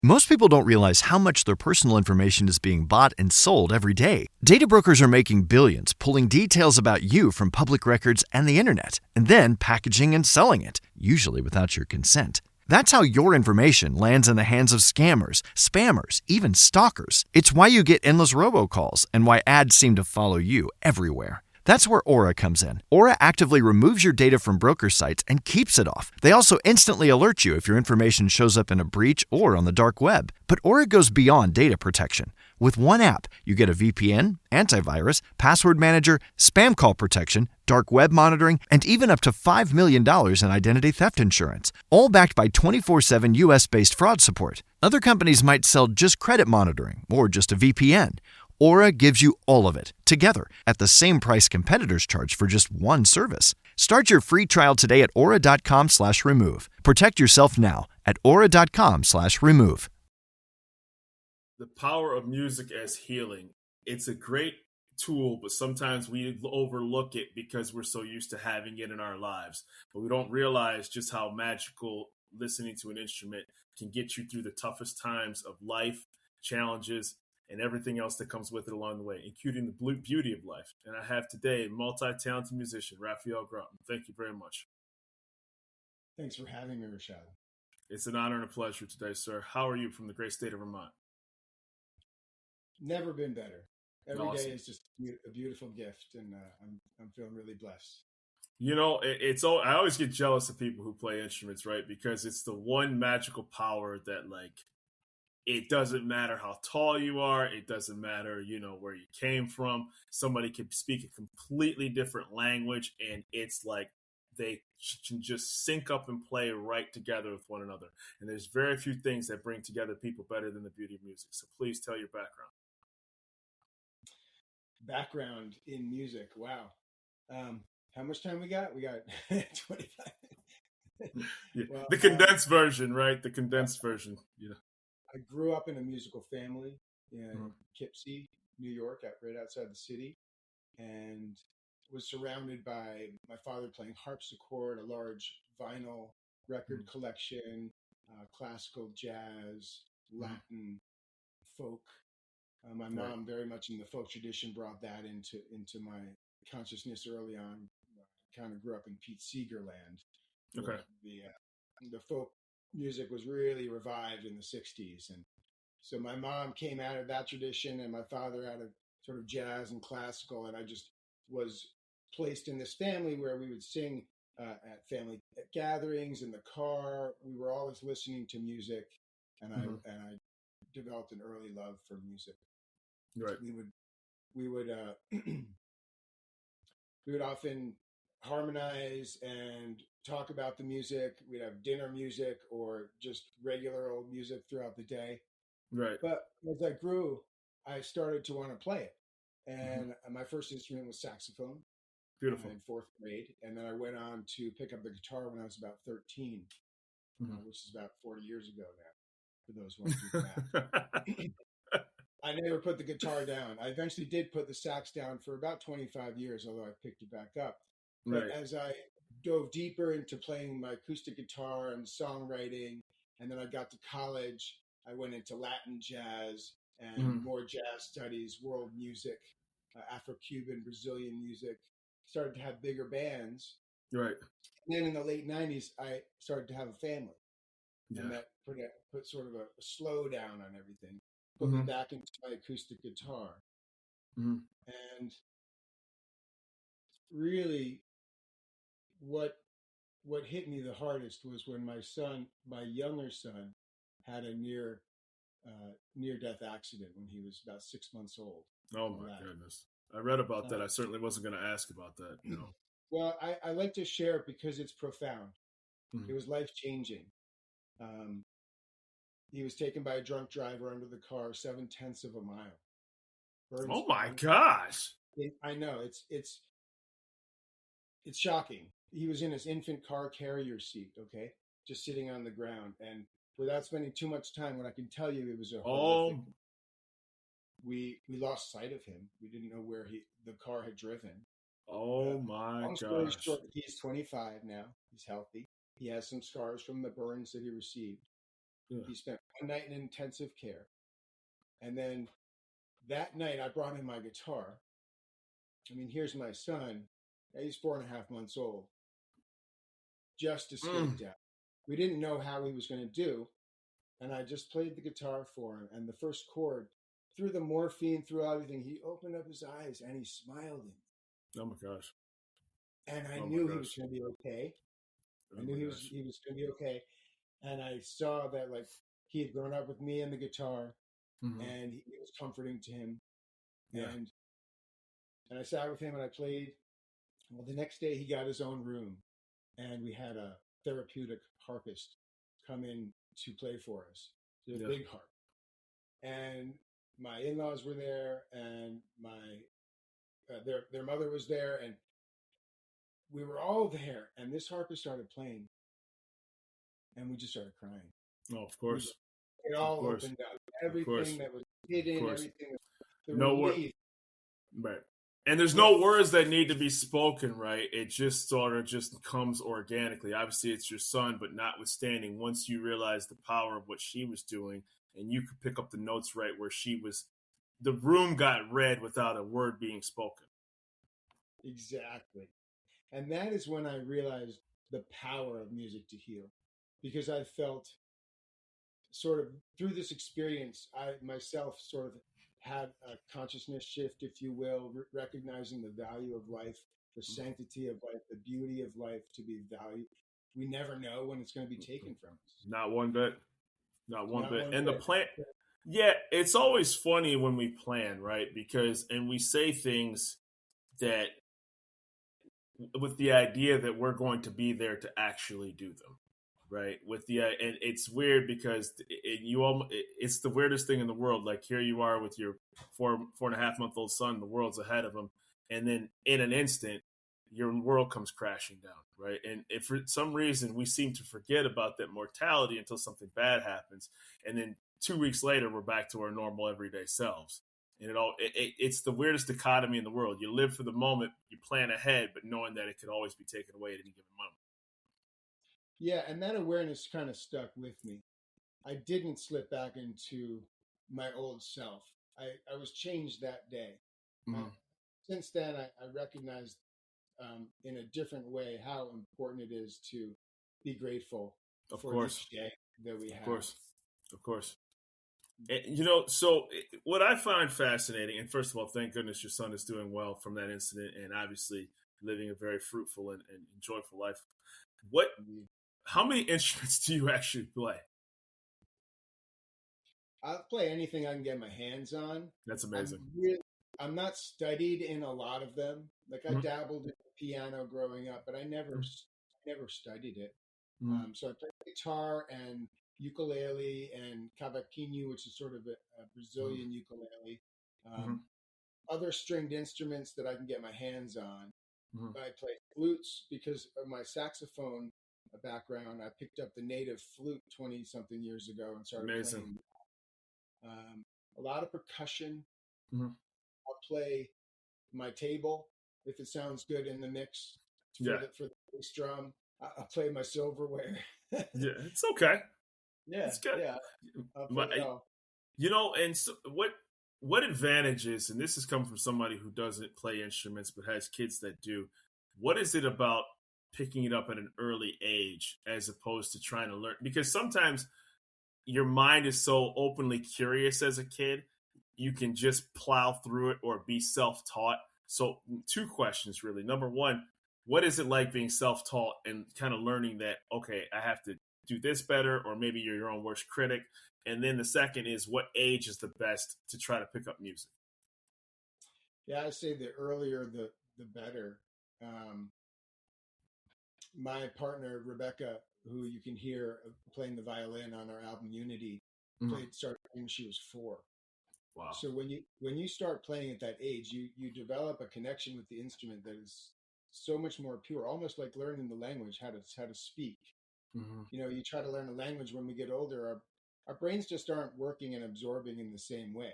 Most people don't realize how much their personal information is being bought and sold every day. Data brokers are making billions, pulling details about you from public records and the internet, and then packaging and selling it, usually without your consent. That's how your information lands in the hands of scammers, spammers, even stalkers. It's why you get endless robocalls and why ads seem to follow you everywhere. That's where Aura comes in. Aura actively removes your data from broker sites and keeps it off. They also instantly alert you if your information shows up in a breach or on the dark web. But Aura goes beyond data protection. With one app, you get a VPN, antivirus, password manager, spam call protection, dark web monitoring, and even up to $5 million in identity theft insurance, all backed by 24/7 US-based fraud support. Other companies might sell just credit monitoring or just a VPN. Aura gives you all of it, together, at the same price competitors charge for just one service. Start your free trial today at aura.com/remove. Protect yourself now at aura.com/remove. The power of music as healing. It's a great tool, but sometimes we overlook it because we're so used to having it in our lives. But we don't realize just how magical listening to an instrument can get you through the toughest times of life, challenges, and everything else that comes with it along the way, including the beauty of life. And I have today a multi-talented musician, Raphael Groten. Thank you very much. Thanks for having me, Rashad. It's an honor and a pleasure today, sir. How are you from the great state of Vermont? Never been better. Every Awesome. day is just a beautiful gift, and I'm feeling really blessed. You know, I always get jealous of people who play instruments, right? Because it's the one magical power that, like, it doesn't matter how tall you are. It doesn't matter, where you came from. Somebody can speak a completely different language, and it's like they can just sync up and play right together with one another. And there's very few things that bring together people better than the beauty of music. So please tell your background. Background in music. Wow. How much time we got? We got 25 minutes. Yeah. Well, the condensed version, right? The condensed version. Yeah. I grew up in a musical family in Poughkeepsie, New York, right outside the city, and was surrounded by my father playing harpsichord, a large vinyl record collection, classical, jazz, Latin, folk. My mom, very much in the folk tradition, brought that into my consciousness early on. Kind of grew up in Pete Seeger land. Okay. The folk music was really revived in the 60s. And so my mom came out of that tradition and my father out of sort of jazz and classical. And I just was placed in this family where we would sing at family gatherings, in the car. We were always listening to music, and I developed an early love for music. Right. We would often harmonize and talk about the music. We'd have dinner music or just regular old music throughout the day. Right. But as I grew, I started to want to play it. And my first instrument was saxophone. Beautiful. In fourth grade. And then I went on to pick up the guitar when I was about 13, which is about 40 years ago now, for those who want to do that. I never put the guitar down. I eventually did put the sax down for about 25 years, although I picked it back up. But as I dove deeper into playing my acoustic guitar and songwriting, and then I got to college, I went into Latin jazz and more jazz studies, world music, Afro-Cuban, Brazilian music, started to have bigger bands. Right. And then in the late 90s, I started to have a family. Yeah. And that put sort of a slow down on everything. Put me back into my acoustic guitar. And really what hit me the hardest was when my younger son, had a near death accident when he was about 6 months old. Oh my goodness. I read about that. I certainly wasn't going to ask about that. Well, I like to share it because it's profound. It was life-changing. He was taken by a drunk driver under the car 0.7 of a mile. Oh my gosh! I know, it's shocking. He was in his infant car carrier seat, okay, just sitting on the ground, and without spending too much time, what I can tell you, it was a horrific. We lost sight of him. We didn't know where the car had driven. Oh my gosh! Long story short, he's 25 now. He's healthy. He has some scars from the burns that he received. He spent one night in intensive care. And then that night I brought in my guitar. I mean, here's my son. He's 4.5 months old. Just escaped out. We didn't know how he was going to do. And I just played the guitar for him. And the first chord, through the morphine, through everything, he opened up his eyes and he smiled at me. Oh my gosh. And I knew he was going to be okay. I knew he was going to be okay. And I saw that, like, he had grown up with me and the guitar, and it was comforting to him. Yeah. And I sat with him and I played. Well, the next day he got his own room, and we had a therapeutic harpist come in to play for us. So a big harp. And my in-laws were there, and my their mother was there, and we were all there. And this harpist started playing, and we just started crying. Oh, of course. It all opened up. Everything that was hidden, everything. The relief. Right. And there's no words that need to be spoken, right? It just sort of just comes organically. Obviously, it's your son, but notwithstanding, once you realize the power of what she was doing, and you could pick up the notes right where she was, the room got read without a word being spoken. Exactly. And that is when I realized the power of music to heal, because I felt sort of through this experience, I myself sort of had a consciousness shift, if you will, recognizing the value of life, the sanctity of life, the beauty of life to be valued. We never know when it's going to be taken from us. Not one bit. Not one bit. And the plan, yeah, it's always funny when we plan, right? And we say things that with the idea that we're going to be there to actually do them. Right. And it's weird because it's the weirdest thing in the world. Like, here you are with your 4.5-month-old son, the world's ahead of him. And then in an instant, your world comes crashing down. Right. And if for some reason we seem to forget about that mortality until something bad happens. And then 2 weeks later, we're back to our normal everyday selves. And it's the weirdest dichotomy in the world. You live for the moment, you plan ahead, but knowing that it could always be taken away at any given moment. Yeah, and that awareness kind of stuck with me. I didn't slip back into my old self. I was changed that day. Since then, I recognized in a different way how important it is to be grateful for each day that we have. Of course. And, so what I find fascinating, and first of all, thank goodness your son is doing well from that incident and obviously living a very fruitful and joyful life. How many instruments do you actually play? I'll play anything I can get my hands on. That's amazing. I'm not studied in a lot of them. Like, I dabbled in piano growing up, but I never studied it. So I play guitar and ukulele and cavaquinho, which is sort of a Brazilian ukulele. Other stringed instruments that I can get my hands on. I play flutes because of my saxophone background. I picked up the native flute 20-something years ago and started playing. A lot of percussion. I'll play my table if it sounds good in the mix for the bass drum. I'll play my silverware. Yeah, it's okay. Yeah, it's good. Yeah. I'll play it all. And so what advantages, and this has come from somebody who doesn't play instruments but has kids that do, what is it about picking it up at an early age as opposed to trying to learn? Because sometimes your mind is so openly curious as a kid, you can just plow through it or be self-taught. So 2 questions, really. Number one, what is it like being self-taught and kind of learning that, okay, I have to do this better, or maybe you're your own worst critic? And then the second is, what age is the best to try to pick up music? Yeah, I say the earlier, the better. My partner, Rebecca, who you can hear playing the violin on our album Unity, started when she was 4. Wow. So when you start playing at that age, you develop a connection with the instrument that is so much more pure, almost like learning the language, how to speak. You try to learn a language when we get older, our brains just aren't working and absorbing in the same way.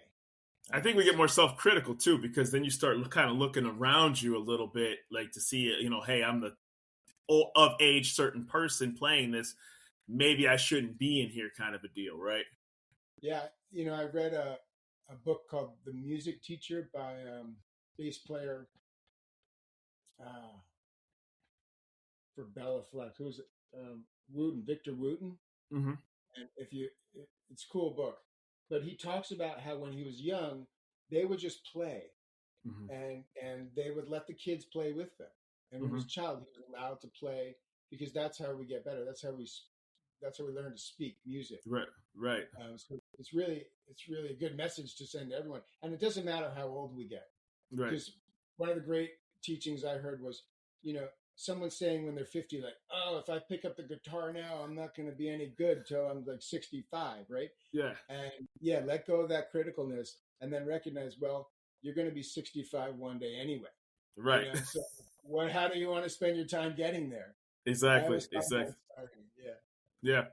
I think we get more self-critical too, because then you start kind of looking around you a little bit, like to see, hey, I'm the of age certain person playing this. Maybe I shouldn't be in here, kind of a deal, right? Yeah, I read a book called The Music Teacher by bass player uh, for Bella Fleck. Who's it? Wooten, Victor Wooten. Mm-hmm. And it's a cool book, but he talks about how when he was young, they would just play, Mm-hmm. and they would let the kids play with them. And when he Mm-hmm. was a child, he was allowed to play because that's how we get better. That's how we learn to speak music. Right. Right. So it's really a good message to send to everyone, and it doesn't matter how old we get. Right. Because one of the great teachings I heard was, someone saying when they're 50, like, oh, if I pick up the guitar now, I'm not going to be any good till I'm like 65, right? Yeah. And yeah, let go of that criticalness and then recognize, well, you're going to be 65 one day anyway. Right. So how do you want to spend your time getting there? I Exactly. always thought Exactly. that's starting. Yeah. Yeah.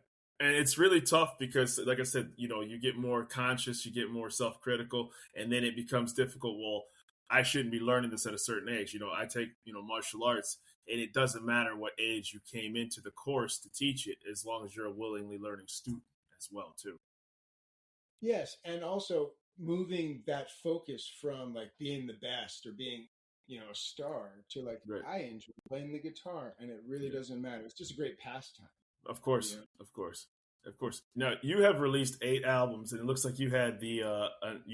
And it's really tough because, like I said, you get more conscious, you get more self-critical, and then it becomes difficult. Well, I shouldn't be learning this at a certain age. I take, martial arts, and it doesn't matter what age you came into the course to teach it, as long as you're a willingly learning student as well, too. Yes, and also moving that focus from like being the best or being, a star to like Right. I enjoy playing the guitar, and it really Yeah. doesn't matter. It's just a great pastime. Of course. Of course. Of course. Now you have released 8 albums, and it looks like you had you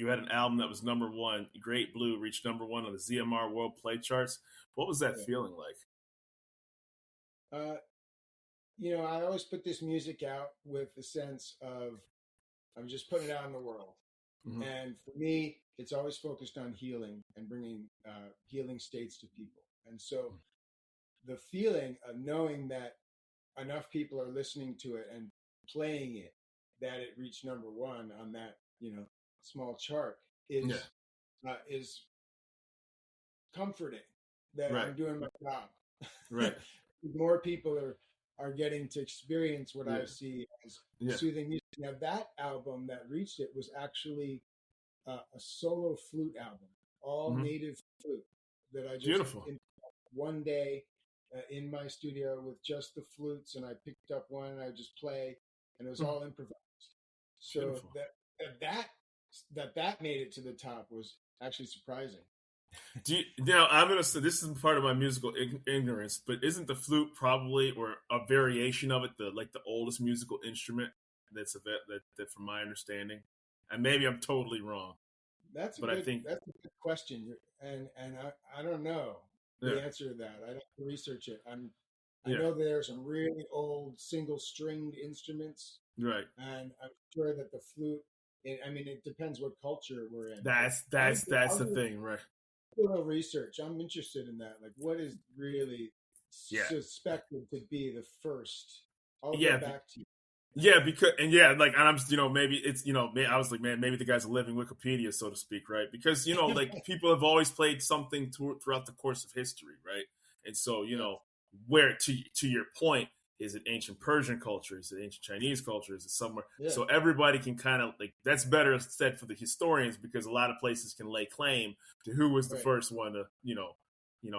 had an album that was #1. Great Blue reached #1 on the ZMR World Play Charts. What was that Yeah. feeling like? I always put this music out with the sense of I'm just putting it out in the world. Mm-hmm. And for me, it's always focused on healing and bringing healing states to people. And so the feeling of knowing that enough people are listening to it and playing it, that it reached #1 on that, small chart is comforting that Right. I'm doing my job. Right. More people are getting to experience what I see as soothing music. Now, that album that reached it was actually a solo flute album, all native flute that I just Beautiful. in one day in my studio with just the flutes, and I picked up one and I just play, and it was all improvised. So Beautiful. that made it to the top was actually surprising. Now I'm gonna say this is part of my musical ignorance, but isn't the flute probably or a variation of it the oldest musical instrument that's that from my understanding, and maybe I'm totally wrong. That's a but I think good question, and I don't know the answer to that. I have to research it. I know there are some really old single stringed instruments, right, and I'm sure that the flute. It depends what culture we're in. That's the thing, right? Do a little research. I'm interested in that. Like, what is really suspected to be the first? I'll get back to you. Yeah, because and I'm maybe it's I was like, man, maybe the guy's a living Wikipedia, so to speak, right? Because people have always played something throughout the course of history, right? And so where to your point, is it ancient Persian culture? Is it ancient Chinese culture? Is it somewhere? Yeah. So everybody can kind of that's better said for the historians, because a lot of places can lay claim to who was the first one to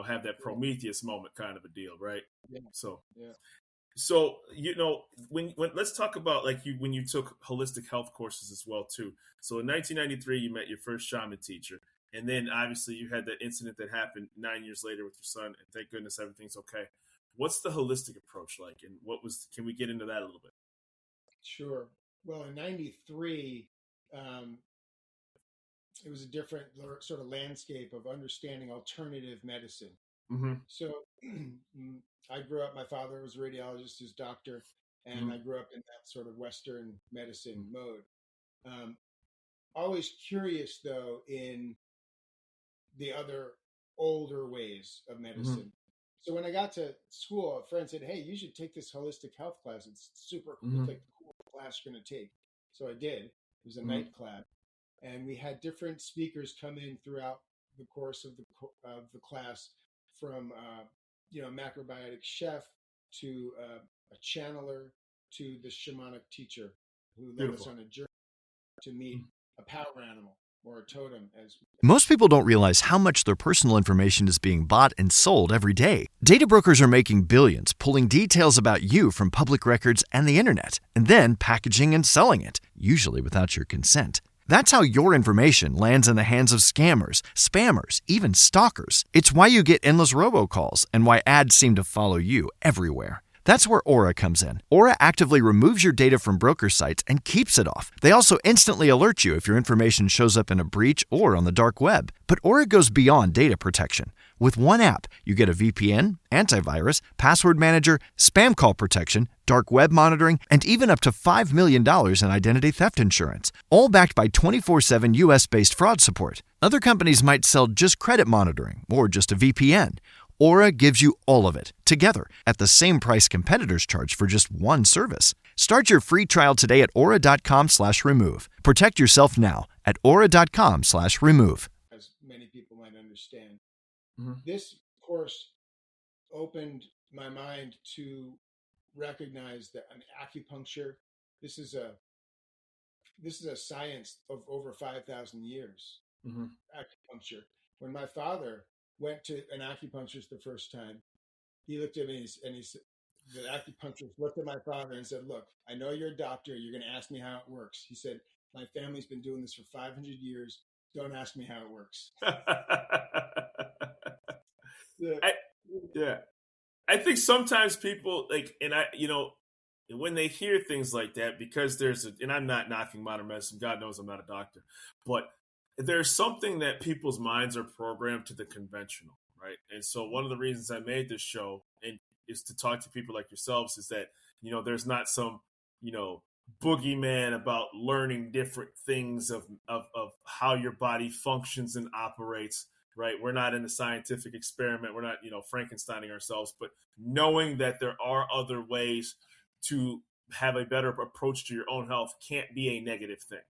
have that Prometheus moment kind of a deal, right? Yeah. So yeah. So when let's talk about when you took holistic health courses as well too. So in 1993 you met your first shaman teacher, and then obviously you had that incident that happened 9 years later with your son, and thank goodness everything's okay. What's the holistic approach like, and can we get into that a little bit? Sure. Well, in 93, it was a different sort of landscape of understanding alternative medicine. Mm-hmm. So I grew up, my father was a radiologist, his doctor, and I grew up in that sort of Western medicine mode. Always curious, though, in the other older ways of medicine. So when I got to school, a friend said, hey, you should take this holistic health class. It's super cool. It's like the cool class you're going to take. So I did. It was a night class. And we had different speakers come in throughout the course of the class, from a macrobiotic chef to a channeler to the shamanic teacher who led us on a journey to meet a power animal. or a totem, as Most people don't realize how much their personal information is being bought and sold every day. Data brokers are making billions, pulling details about you from public records and the internet, and then packaging and selling it, usually without your consent. That's how your information lands in the hands of scammers, spammers, even stalkers. It's why you get endless robocalls and why ads seem to follow you everywhere. That's where Aura comes in. Aura actively removes your data from broker sites and keeps it off. They also instantly alert you if your information shows up in a breach or on the dark web. But Aura goes beyond data protection. With one app, you get a VPN, antivirus, password manager, spam call protection, dark web monitoring, and even up to $5 million in identity theft insurance, all backed by 24/7 US-based fraud support. Other companies might sell just credit monitoring or just a VPN. Aura gives you all of it, together, at the same price competitors charge for just one service. Start your free trial today at aura.com/remove. Protect yourself now at aura.com/remove. as many people might understand. Mm-hmm. This course opened my mind to recognize that an acupuncture, this is a science of over 5,000 years. Mm-hmm. Acupuncture. When my father went to an acupuncturist the first time, he looked at me and he said, the acupuncturist looked at my father and said, "Look, I know you're a doctor. You're going to ask me how it works." He said, "My family's been doing this for 500 years. Don't ask me how it works." Yeah. I think sometimes people when they hear things like that, because and I'm not knocking modern medicine. God knows I'm not a doctor, but there's something that people's minds are programmed to the conventional, right? And so one of the reasons I made this show and is to talk to people like yourselves is that, there's not some, boogeyman about learning different things of how your body functions and operates, right? We're not in a scientific experiment. We're not, Frankensteining ourselves, but knowing that there are other ways to have a better approach to your own health can't be a negative thing.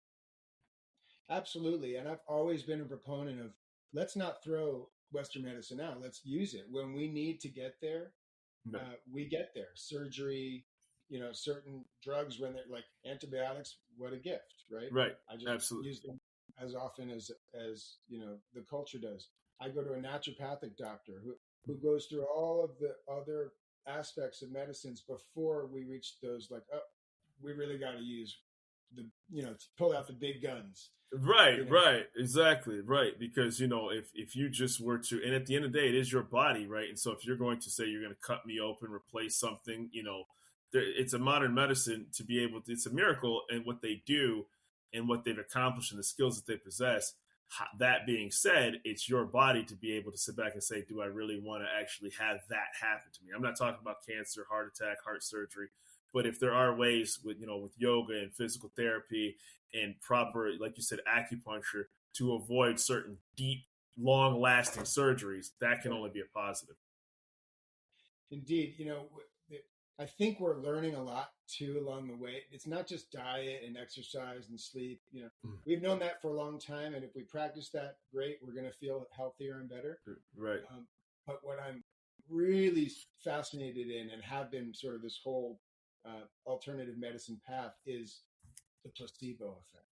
Absolutely. And I've always been a proponent of, let's not throw Western medicine out. Let's use it. When we need to get there, we get there. Surgery, certain drugs, when they're like antibiotics, what a gift, right? Right. I just Absolutely. use them as often as the culture does. I go to a naturopathic doctor who goes through all of the other aspects of medicines before we reach those, like, oh, we really got to use to pull out the big guns. Right, exactly, right. Because if you just were to, and at the end of the day, it is your body, right? And so if you're going to say you're going to cut me open, replace something, it's a modern medicine to be able to. It's a miracle in what they do and what they've accomplished and the skills that they possess. That being said, it's your body to be able to sit back and say, do I really want to actually have that happen to me? I'm not talking about cancer, heart attack, heart surgery. But if there are ways with yoga and physical therapy and proper, like you said, acupuncture to avoid certain deep, long-lasting surgeries, that can only be a positive. Indeed, I think we're learning a lot too along the way. It's not just diet and exercise and sleep. We've known that for a long time, and if we practice that, great. We're going to feel healthier and better. Right. But what I'm really fascinated in, and have been sort of this whole alternative medicine path, is the placebo effect.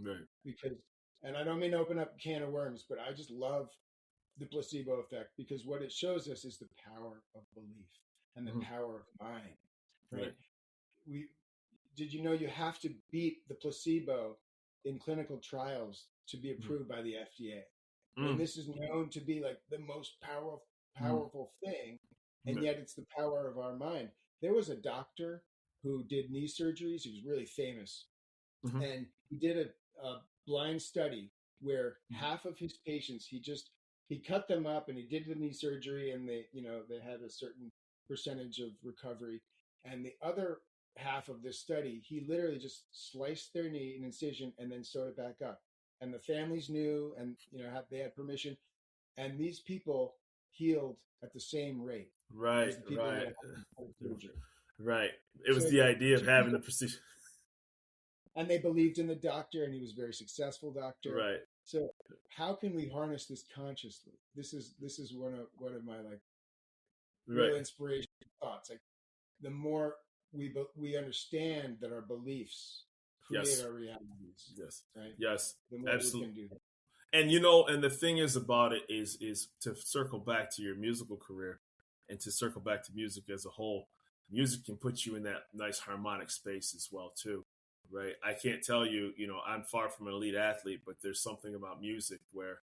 Right. Because, and I don't mean to open up a can of worms, but I just love the placebo effect, because what it shows us is the power of belief and the power of mind. Right? Did you know you have to beat the placebo in clinical trials to be approved by the FDA? I mean, this is known to be like the most powerful thing, and yet it's the power of our mind. There was a doctor who did knee surgeries. He was really famous, and he did a blind study where half of his patients, he cut them up and he did the knee surgery, and they had a certain percentage of recovery, and the other half of this study, he literally just sliced their knee, an incision, and then sewed it back up. And the families knew, and they had permission, and these people healed at the same rate as the people that had surgery. Right. It was the idea of having the procedure. And they believed in the doctor, and he was a very successful doctor. Right. So how can we harness this consciously? This is one of my real inspirational thoughts. Like, the more we understand that our beliefs create Yes. our realities. Yes. Right. Yes. The more we Absolutely. can do that. And and the thing is about it is to circle back to your musical career and to circle back to music as a whole. Music can put you in that nice harmonic space as well too, right? I can't tell you, I'm far from an elite athlete, but there's something about music where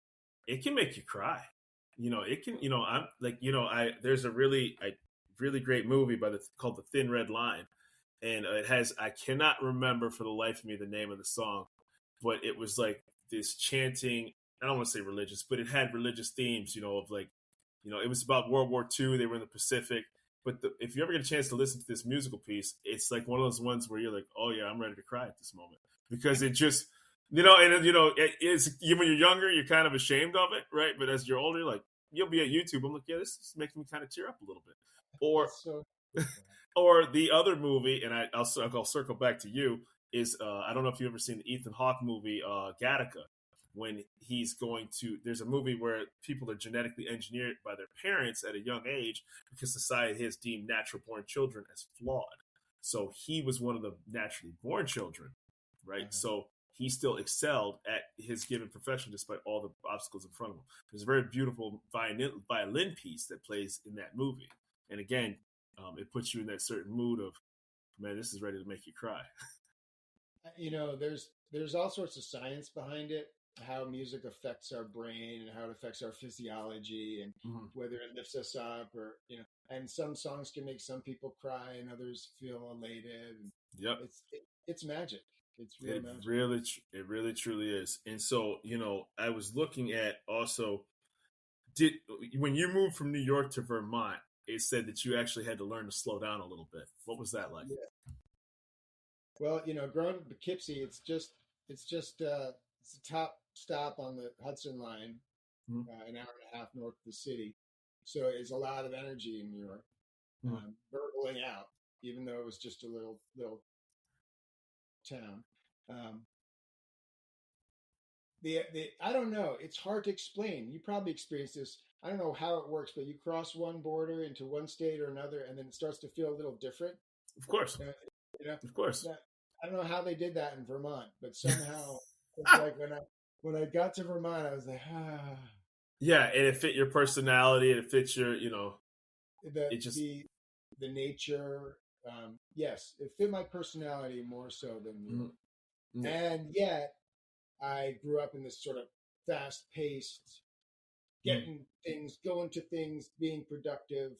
it can make you cry. It can, I'm like, there's a really great movie called The Thin Red Line, and I cannot remember for the life of me the name of the song, but it was like this chanting. I don't want to say religious, but it had religious themes. Of like, it was about World War II. They were in the Pacific. But if you ever get a chance to listen to this musical piece, it's like one of those ones where you're like, oh yeah, I'm ready to cry at this moment, because it just, it's when you're younger, you're kind of ashamed of it, right? But as you're older, like you'll be at YouTube, I'm like, yeah, this is making me kind of tear up a little bit. Or That's so or the other movie, and I'll circle back to you, is I don't know if you've ever seen the Ethan Hawke movie, Gattaca, when there's a movie where people are genetically engineered by their parents at a young age because society has deemed natural born children as flawed. So he was one of the naturally born children, right? Uh-huh. So he still excelled at his given profession despite all the obstacles in front of him. There's a very beautiful violin piece that plays in that movie. And again, it puts you in that certain mood of, man, this is ready to make you cry. There's all sorts of science behind it, how music affects our brain and how it affects our physiology, and whether it lifts us up or and some songs can make some people cry and others feel elated. Yep. It's magic. It's real magic. It really truly is. And so, I was looking at also, when you moved from New York to Vermont, it said that you actually had to learn to slow down a little bit. What was that like? Yeah. Well, growing up in Poughkeepsie, it's a top stop on the Hudson line, an hour and a half north of the city. So it's a lot of energy in New York, burbling out, even though it was just a little town. I don't know. It's hard to explain. You probably experienced this. I don't know how it works, but you cross one border into one state or another, and then it starts to feel a little different. Of course. Of course. I don't know how they did that in Vermont, but somehow it's like when I got to Vermont, I was like, Yeah, and it fit your personality. It fits your, the nature. Yes, it fit my personality more so than you. And yet, I grew up in this sort of fast-paced, getting things, going to things, being productive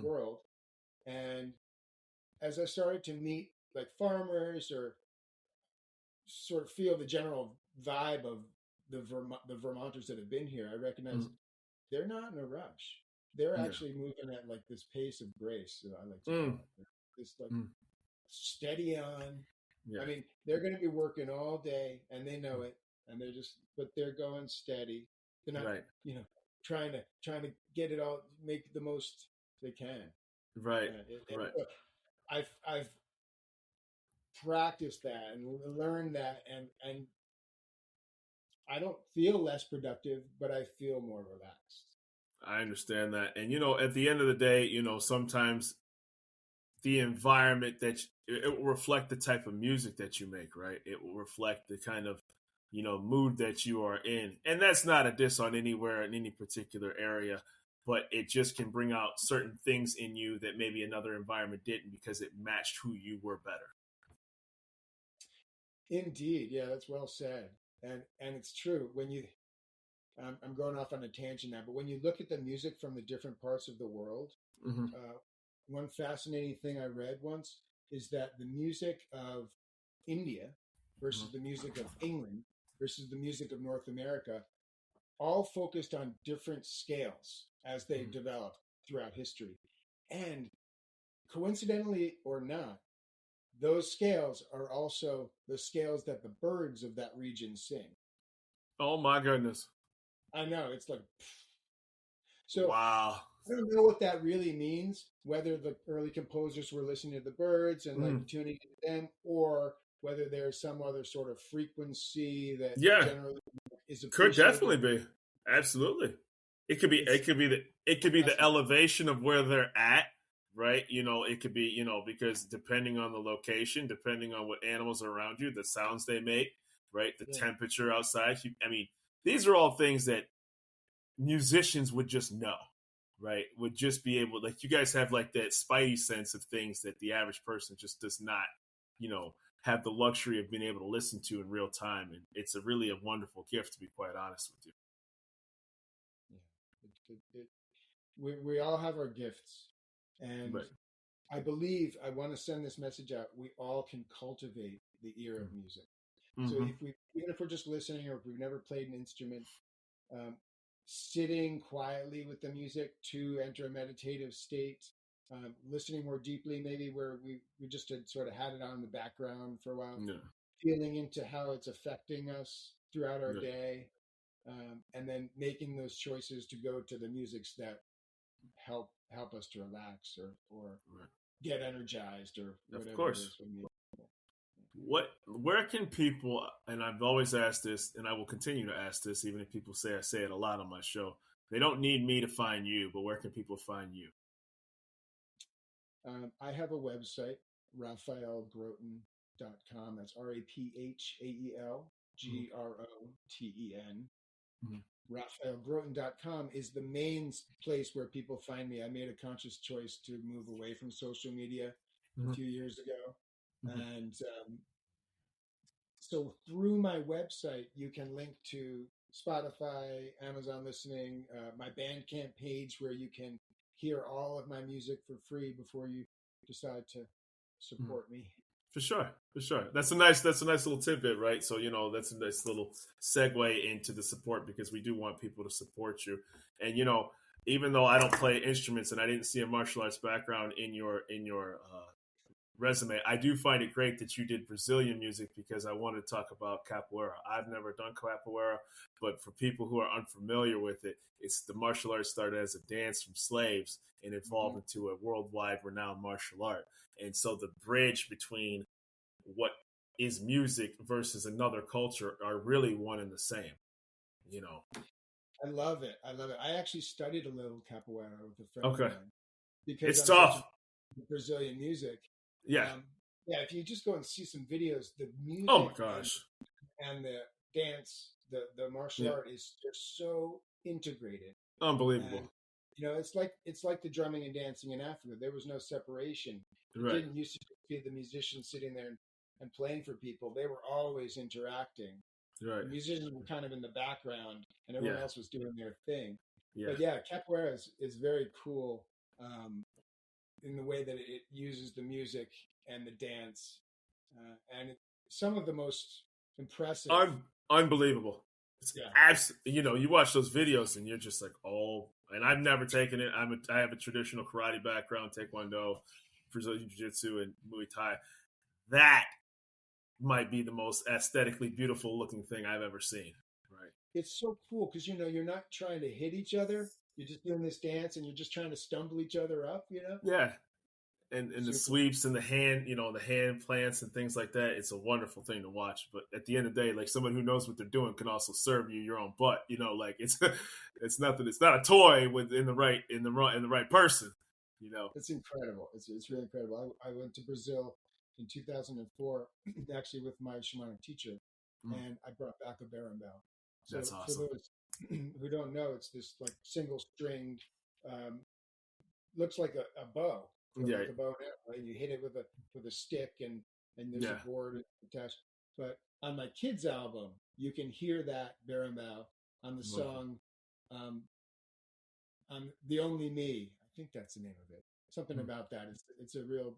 world. And as I started to meet like farmers or sort of feel the general vibe of the Vermonters that have been here, I recognize they're not in a rush. They're actually moving at like this pace of grace. I like to call it. This like steady on. Yeah. I mean, they're going to be working all day, and they know it, and but they're going steady. They're not, trying to get it all, make the most they can. Right. Right. I've practiced that and learned that, and I don't feel less productive, but I feel more relaxed. I understand that. And, at the end of the day, sometimes the environment it will reflect the type of music that you make, right? It will reflect the kind of, mood that you are in. And that's not a diss on anywhere in any particular area, but it just can bring out certain things in you that maybe another environment didn't because it matched who you were better. Indeed. Yeah, that's well said. And it's true. When I'm going off on a tangent now, but when you look at the music from the different parts of the world, one fascinating thing I read once is that the music of India versus the music of England versus the music of North America all focused on different scales as they developed throughout history. And coincidentally or not, those scales are also the scales that the birds of that region sing. Oh my goodness. I know, it's like, so wow. I don't know what that really means, whether the early composers were listening to the birds and like tuning into them, or whether there's some other sort of frequency that generally is could definitely be. Absolutely. It could be the elevation of where they're at, right? It could be, because depending on the location, depending on what animals are around you, the sounds they make, right? The Yeah. temperature outside. I mean, these are all things that musicians would just know, right? Would just be able, like, you guys have like that spidey sense of things that the average person just does not, have the luxury of being able to listen to in real time. And it's really a wonderful gift, to be quite honest with you. Yeah. We all have our gifts, and Right. I believe I want to send this message out. We all can cultivate the ear of music. So Mm-hmm. even if we're just listening, or if we've never played an instrument, um, sitting quietly with the music to enter a meditative state, listening more deeply, maybe where we just had sort of had it on in the background for a while, Yeah. feeling into how it's affecting us throughout our Yeah. day, and then making those choices to go to the musics that help us to relax or Right. get energized or Of whatever it course. is we need. Where can people, and I've always asked this, and I will continue to ask this, even if people say I say it a lot on my show, they don't need me to find you, but where can people find you? I have a website, raphaelgroten.com. That's RAPHAELGROTEN. Mm-hmm. RaphaelGroten.com is the main place where people find me. I made a conscious choice to move away from social media a Mm-hmm. few years ago. Mm-hmm. And so through my website, you can link to Spotify, Amazon Listening, my Bandcamp page where you can hear all of my music for free before you decide to Mm-hmm. support me. For sure, for sure. That's a nice little tidbit, right? So that's a nice little segue into the support, because we do want people to support you. And even though I don't play instruments and I didn't see a martial arts background in your resume, I do find it great that you did Brazilian music, because I want to talk about capoeira. I've never done capoeira, but for people who are unfamiliar with it, it's the martial arts started as a dance from slaves and evolved into a worldwide renowned martial art. And so the bridge between what is music versus another culture are really one and the same, I love it. I love it. I actually studied a little capoeira with a friend of Okay. mine because It's I'm such a tough. Brazilian music. Yeah. Yeah, if you just go and see some videos, the Oh my music gosh. and the dance, the martial Yeah. art is just so integrated. And Unbelievable. it's like the drumming and dancing in Africa. There was no separation. It Right. didn't used to be the musicians sitting there and playing for people. They were always interacting. Right. The musicians were kind of in the background, and everyone Yeah. else was doing their thing. Yeah. But yeah, capoeira is very cool in the way that it uses the music and the dance, and some of the most impressive. Unbelievable. It's Yeah, you watch those videos and you're just like, oh. And I've never taken it. I have a traditional karate background, taekwondo, Brazilian jiu-jitsu, and Muay Thai. That might be the most aesthetically beautiful looking thing I've ever seen. Right. it's so cool because you're not trying to hit each other. You're just doing this dance, and you're just trying to stumble each other up. Yeah. And the Super. sweeps and the hand plants and things like that. It's a wonderful thing to watch. But at the end of the day, like, someone who knows what they're doing can also serve you your own butt. Like it's nothing. It's not a toy in the right person. It's incredible. It's really incredible. I went to Brazil in 2004, actually with my shamanic teacher, Mm, and I brought back a berimbau. So that's for awesome. those who don't know, it's this like single stringed, um, looks like a bow from Yeah. like a bow and arrow, right? You hit it with a stick, and there's a Yeah. board attached. But on my kids' album, you can hear that berimbau on the Wonderful. song "The Only Me." I think that's the name of it. Something Mm, about that. It's a real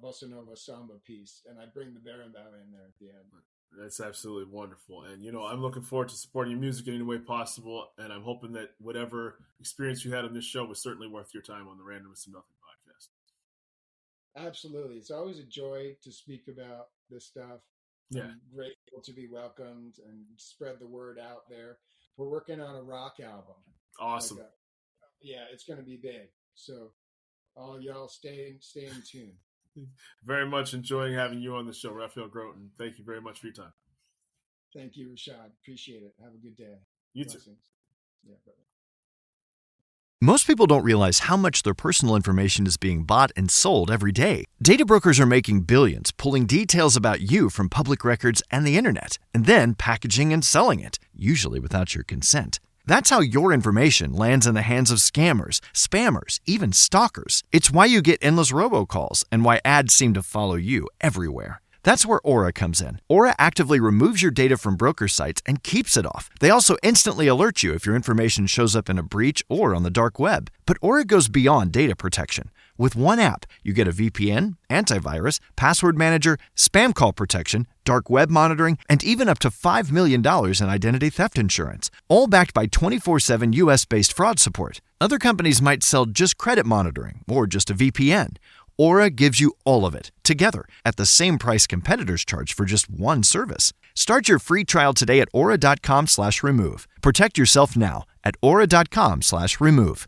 bossa nova samba piece, and I bring the berimbau in there at the end. that's absolutely wonderful. And I'm looking forward to supporting your music in any way possible. And I'm hoping that whatever experience you had on this show was certainly worth your time on the Randomness of Nothing podcast. Absolutely, it's always a joy to speak about this stuff. Yeah. I'm grateful to be welcomed and spread the word out there. We're working on a rock album. Awesome. Yeah, it's going to be big. So all y'all stay in tune. Very much enjoying having you on the show, Raphael Groten. Thank you very much for your time. Thank you, Rashad. Appreciate it. Have a good day. You too. Blessings. Yeah, brother. Most people don't realize how much their personal information is being bought and sold every day. Data brokers are making billions pulling details about you from public records and the internet, and then packaging and selling it, usually without your consent. That's how your information lands in the hands of scammers, spammers, even stalkers. It's why you get endless robocalls and why ads seem to follow you everywhere. That's where Aura comes in. Aura actively removes your data from broker sites and keeps it off. They also instantly alert you if your information shows up in a breach or on the dark web. But Aura goes beyond data protection. With one app, you get a VPN, antivirus, password manager, spam call protection, dark web monitoring, and even up to $5 million in identity theft insurance, all backed by 24/7 US-based fraud support. Other companies might sell just credit monitoring or just a VPN. Aura gives you all of it, together, at the same price competitors charge for just one service. Start your free trial today at aura.com/remove. Protect yourself now at aura.com/remove.